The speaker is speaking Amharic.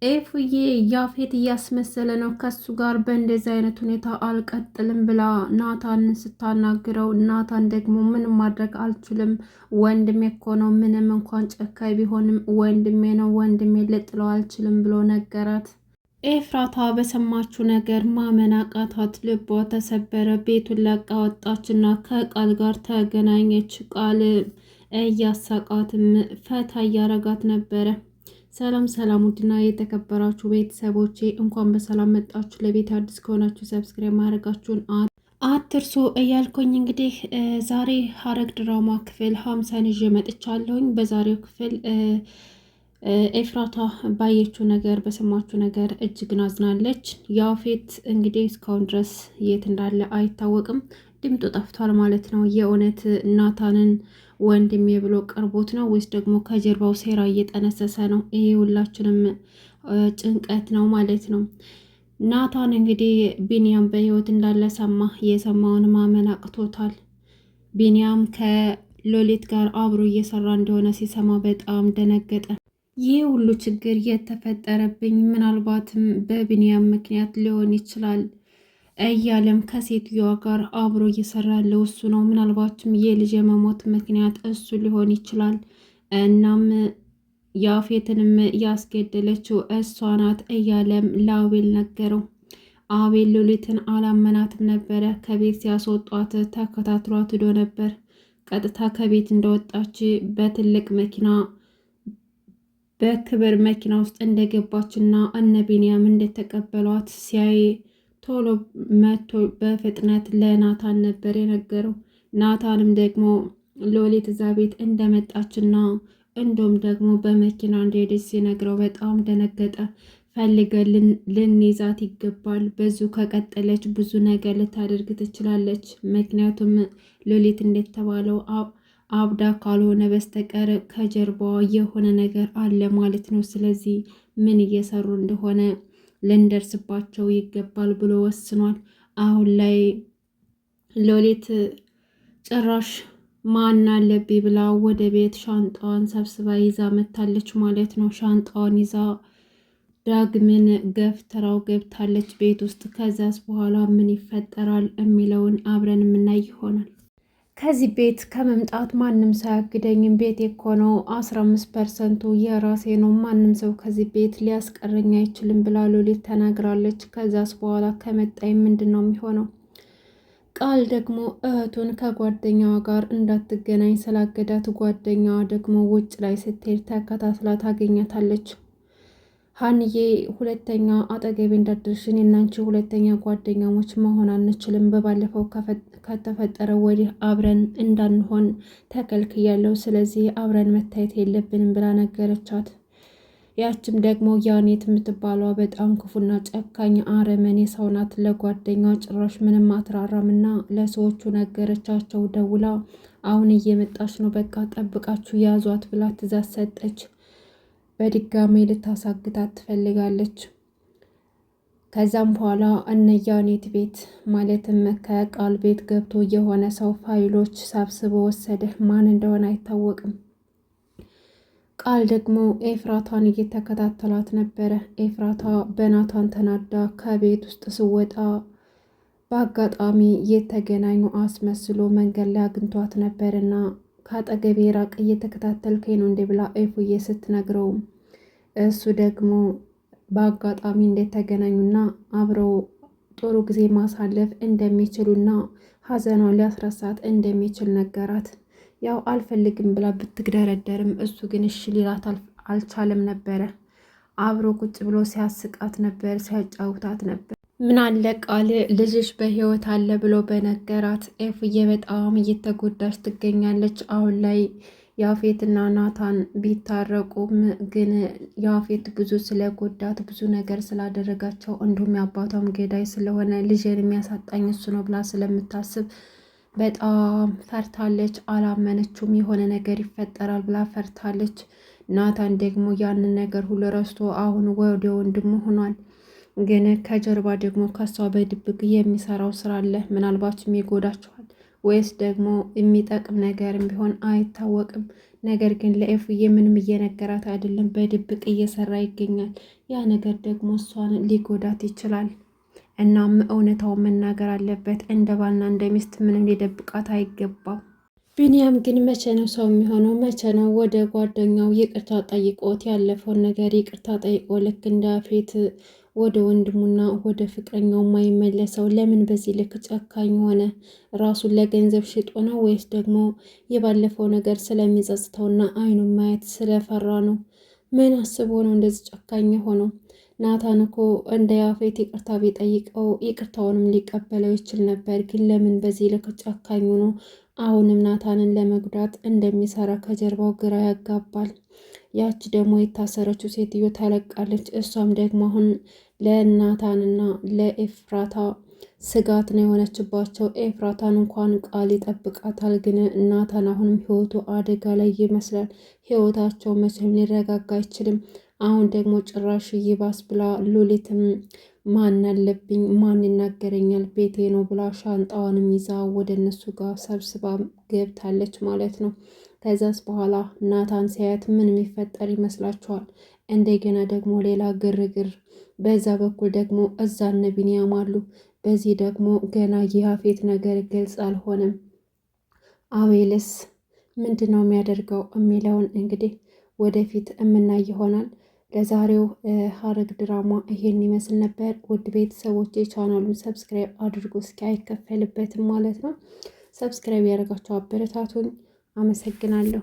ኤፉዬ ያፌት እያስመሰለ ነው ከሱ ጋር በእንደዚህ አይነት ሁኔታ አልቀጥልም ብላ ናታንን ስታናግረው፣ ናታን ደግሞ ምንም ማድረግ አልችልም ወንድሜ እኮ ነው፣ ምንም እንኳን ጨካኝ ቢሆንም ወንድሜ ነው፣ ወንድሜ ልጥለው አልችልም ብሎ ነገራት። ኤፍራታ በሰማችው ነገር ማመን አቃታት፣ ልቧ ተሰበረ። ቤቱን ለቃ ወጣችና ከቃል ጋር ተገናኘች። ቃል እያሳቃትም ፈታ እያረጋት ነበረ። ሰላም ሰላም፣ ውድና የተከበራችሁ ቤተሰቦቼ እንኳን በሰላም መጣችሁ። ለቤት አዲስ ከሆናችሁ ሰብስክራይብ ማድረጋችሁን አትርሱ እያልኩኝ እንግዲህ ዛሬ ሐረግ ድራማ ክፍል 50 ይዤ መጥቻለሁኝ። በዛሬው ክፍል ኤፍራታ ባየችው ነገር በሰማችው ነገር እጅግ ናዝናለች። ያፌት እንግዲህ እስካሁን ድረስ የት እንዳለ አይታወቅም። ድምጡ ጠፍቷል ማለት ነው። የእውነት ናታንን ወንድሜ ብሎ ቀርቦት ነው ወይስ ደግሞ ከጀርባው ሴራ እየጠነሰሰ ነው? ይሄ ሁላችንም ጭንቀት ነው ማለት ነው። ናታን እንግዲህ ቢንያም በህይወት እንዳለ ሰማ። የሰማውን ማመን አቅቶታል። ቢንያም ከሎሊት ጋር አብሮ እየሰራ እንደሆነ ሲሰማ በጣም ደነገጠ። ይህ ሁሉ ችግር የተፈጠረብኝ ምናልባትም በቢንያም ምክንያት ሊሆን ይችላል እያለም ከሴትዮዋ ጋር አብሮ እየሰራ ያለው እሱ ነው። ምናልባትም የልጅ የመሞት ምክንያት እሱ ሊሆን ይችላል። እናም ያፌትንም ያስገደለችው እሷ ናት እያለም ለአቤል ነገረው። አቤል ሉሊትን አላመናትም ነበረ። ከቤት ሲያስወጧት ተከታትሏት ሂዶ ነበር። ቀጥታ ከቤት እንደወጣች በትልቅ መኪና በክብር መኪና ውስጥ እንደገባችና እነ ቢንያም እንደተቀበሏት ሲያይ ቶሎ መቶ በፍጥነት ለናታን ነበር የነገረው። ናታንም ደግሞ ሎሊት እዛ ቤት እንደመጣችና እንዲሁም ደግሞ በመኪና እንደሄደች ሲነግረው በጣም ደነገጠ። ፈልገን ልንይዛት ይገባል፣ ብዙ ከቀጠለች ብዙ ነገር ልታደርግ ትችላለች። ምክንያቱም ሎሊት እንደተባለው አብዳ ካልሆነ በስተቀር ከጀርባዋ የሆነ ነገር አለ ማለት ነው። ስለዚህ ምን እየሰሩ እንደሆነ ልንደርስባቸው ይገባል ብሎ ወስኗል። አሁን ላይ ሎሊት ጭራሽ ማን አለብኝ ብላ ወደ ቤት ሻንጣዋን ሰብስባ ይዛ መታለች ማለት ነው። ሻንጣዋን ይዛ ዳግምን ገፍትራው ገብታለች ቤት ውስጥ። ከዛስ በኋላ ምን ይፈጠራል የሚለውን አብረን የምናይ ይሆናል። ከዚህ ቤት ከመምጣት ማንም ሳያግደኝም ቤት እኮ ነው 15% የራሴ ነው፣ ማንም ሰው ከዚህ ቤት ሊያስቀረኝ አይችልም ብላ ሎሊት ተናግራለች። ከዛስ በኋላ ከመጣኝ ምንድን ነው የሚሆነው? ቃል ደግሞ እህቱን ከጓደኛዋ ጋር እንዳትገናኝ ስላገዳት ጓደኛዋ ደግሞ ውጭ ላይ ስትሄድ ተከታትላ ታገኛታለች። ሀንዬ ሁለተኛ አጠገቤ እንዳደርሽን እናንቺ ሁለተኛ ጓደኛሞች መሆን አንችልም፣ በባለፈው ከተፈጠረ ወዲህ አብረን እንዳንሆን ተከልክያለሁ፣ ስለዚህ አብረን መታየት የለብንም ብላ ነገረቻት። ያችም ደግሞ ያኔት የምትባሏ በጣም ክፉና ጨካኝ አረመኔ ሰው ናት። ለጓደኛዋ ጭራሽ ምንም አትራራምና ለሰዎቹ ነገረቻቸው ደውላ፣ አሁን እየመጣች ነው፣ በቃ ጠብቃችሁ ያዟት ብላ ትእዛዝ ሰጠች። በድጋሜ ልታሳግታት ትፈልጋለች። ከዛም በኋላ እነ ያኔት ቤት ማለትም ከቃል ቤት ገብቶ የሆነ ሰው ፋይሎች ሰብስቦ ወሰደ። ማን እንደሆነ አይታወቅም። ቃል ደግሞ ኤፍራታን እየተከታተላት ነበረ። ኤፍራታ በናታን ተናዳ ከቤት ውስጥ ስወጣ በአጋጣሚ የተገናኙ አስመስሎ መንገድ ላይ አግኝቷት ነበርና ከአጠገቤ ራቅ፣ እየተከታተልከኝ ነው እንዴ ብላ ኤፉዬ ስትነግረው እሱ ደግሞ በአጋጣሚ እንደተገናኙና አብረው ጥሩ ጊዜ ማሳለፍ እንደሚችሉና ሀዘኗን ሊያስረሳት እንደሚችል ነገራት። ያው አልፈልግም ብላ ብትግደረደርም እሱ ግን እሺ ሊላት አልቻለም ነበረ። አብሮ ቁጭ ብሎ ሲያስቃት ነበር፣ ሲያጫውታት ነበር። ምን አለ ቃል ልጅሽ በህይወት አለ ብሎ በነገራት። ኤፉዬ በጣም እየተጎዳች ትገኛለች። አሁን ላይ ያፌትና ናታን ቢታረቁም ግን ያፌት ብዙ ስለጎዳት ብዙ ነገር ስላደረጋቸው እንዲሁም የአባቷም ገዳይ ስለሆነ ልጅን የሚያሳጣኝ እሱ ነው ብላ ስለምታስብ በጣም ፈርታለች። አላመነችውም። የሆነ ነገር ይፈጠራል ብላ ፈርታለች። ናታን ደግሞ ያንን ነገር ሁሉ ረስቶ አሁን ወደ ወንድሙ ሆኗል። ግን ከጀርባ ደግሞ ከሷ በድብቅ የሚሰራው ስራ አለ። ምናልባችም ይጎዳችኋል ወይስ ደግሞ የሚጠቅም ነገርም ቢሆን አይታወቅም። ነገር ግን ለኤፉዬ ምንም እየነገራት አይደለም፣ በድብቅ እየሰራ ይገኛል። ያ ነገር ደግሞ እሷን ሊጎዳት ይችላል። እናም እውነታውን መናገር አለበት። እንደ ባልና እንደ ሚስት ምንም ሊደብቃት አይገባም። ቢንያም ግን መቼ ነው ሰው የሚሆነው? መቼ ነው ወደ ጓደኛው ይቅርታ ጠይቆት ያለፈውን ነገር ይቅርታ ጠይቆ ልክ እንደ ያፌት ወደ ወንድሙና ወደ ፍቅረኛው የማይመለሰው? ለምን በዚህ ልክ ጨካኝ ሆነ? ራሱን ለገንዘብ ሽጦ ነው ወይስ ደግሞ የባለፈው ነገር ስለሚጸጽተውና አይኑን ማየት ስለፈራ ነው? ምን አስቦ ነው እንደዚህ ጨካኝ ሆነው? ናታን እኮ እንደ ያፌት ይቅርታ ቢጠይቀው ይቅርታውንም ሊቀበለው ይችል ነበር። ግን ለምን በዚህ ልክ ጨካኝ ነው? አሁንም ናታንን ለመጉዳት እንደሚሰራ ከጀርባው ግራ ያጋባል። ያች ደግሞ የታሰረችው ሴትዮ ታለቃለች። እሷም ደግሞ አሁን ለናታንና ለኤፍራታ ስጋት ነው የሆነችባቸው። ኤፍራታን እንኳን ቃል ይጠብቃታል፣ ግን ናታን አሁንም ህይወቱ አደጋ ላይ ይመስላል። ህይወታቸው መቼም ሊረጋጋ አይችልም። አሁን ደግሞ ጭራሽ ይባስ ብላ ሉሊትም ማን አለብኝ ማን ይናገረኛል ቤቴ ነው ብላ ሻንጣዋንም ይዛ ወደ እነሱ ጋር ሰብስባ ገብታለች ማለት ነው። ከዛስ በኋላ ናታን ሲያያት ምን የሚፈጠር ይመስላችኋል? እንደገና ደግሞ ሌላ ግርግር። በዛ በኩል ደግሞ እዛ እነ ቢንያም አሉ። በዚህ ደግሞ ገና የያፌት ነገር ግልጽ አልሆነም። አቤልስ ምንድን ነው የሚያደርገው የሚለውን እንግዲህ ወደፊት የምናይ ይሆናል። ለዛሬው ሐረግ ድራማ ይሄን ይመስል ነበር። ውድ ቤተሰቦች ቻናሉን ሰብስክራይብ አድርጎ እስኪ አይከፈልበትም ማለት ነው። ሰብስክራይብ ያደረጋችሁ አበረታቱኝ። አመሰግናለሁ።